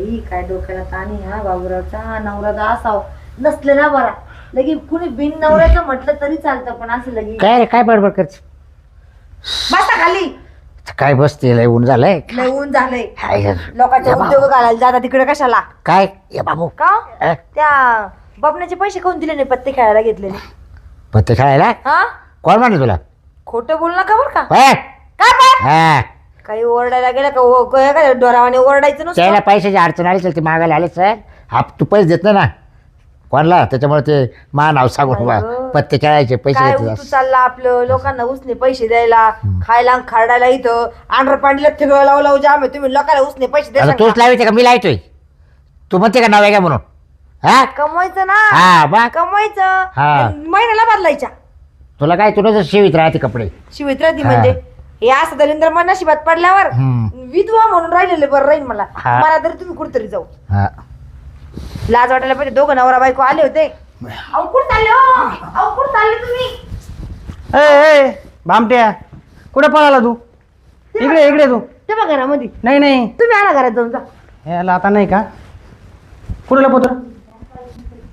बाई काय डोक्याला ताण आहे हा बाबूरावचा नवरा असाव नसले ना बरा लगे कुणी बिन नवऱ्याचं म्हटलं तरी चालतं पण असं लगे काय रे काय बडबड करते बसा खाली काय बसते लय ऊन झालंय लय ऊन झालंय काय लोकांचे उद्योग घालायला जाता तिकडे कशाला काय ये बाबू का अ? त्या बबण्याचे पैसे कोण दिले नाही पत्ते खेळायला घेतलेले पत्ते खेळायला हा कोण म्हणलं तुला खोटं बोल नका बरं का होय? काय पण हा काही ओरडायला गेलं का काय डोरावाने ओरडायचं नसतं त्याला पैशाची अडचण आली चल ते मागायला आले सर हा तू पैसे देत नाही ना कोणला त्याच्यामुळे ते मा नाव सांगून बा अगं. पत्ते खेळायचे पैसे काय देत तू चालला आपलं लोकांना उसने पैसे द्यायला खायला खारडायला इथं आंध्र पांडीला थिगळ लावू लावू जाम आहे. तुम्ही लोकांना उसने पैसे द्या आता तूच लावायचे का मी लावतोय तू म्हणते का नाव आहे का म्हणून हा कमवायचं ना हा बा कमवायचं हा. आणि महिन्याला बदलायच्या तुला काय तुला जर शिवित राहते कपडे शिवित राहती हा. म्हणजे हे असं दलिंद्र मन नशिबात पडल्यावर हम्म. विधवा म्हणून राहिलेले बरं राहील मला हा. मला तरी तुम्ही कुठतरी जाऊ हा लाज वाटायला पाहिजे दोघं नवरा बायको आले होते अहो कुठं चालले हो? अहो कुठं चालले तुम्ही ए भामट्या कुठे पळाला तू इकडे इकडे तू ते बघा घरामध्ये नाही नाही तुम्ही आणा घरात जाऊन जा याला आता नाही का कुठे लपवतो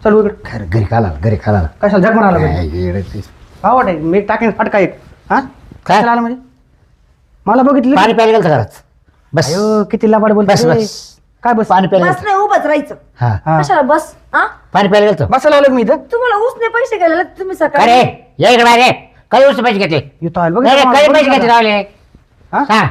चल इकडे घरी खाला घरी खाला कशाला झक मारायला पाहिजे आवड आहे मी टाकेन फटका एक हा काय? कशाला आला म्हणजे मला बघितलं पाणी प्यायला गेलं घरात बस अयो किती लाबाड बोल बस बस काय बस पाणी प्यायला बस गेलं नाही उभंच राहायचं हा हा. कशाला बस हा पाणी प्यायला गेलं बसायला आलो का मी इथं तुम्हाला उसने पैसे गेलेले तुम्ही अरे सकाळी ये इकडे बाहेर ये. कधी उचल पैसे घेतले येतो आहे बघ नाही, नाही, कधी पैसे घेतले हा? रावले सांग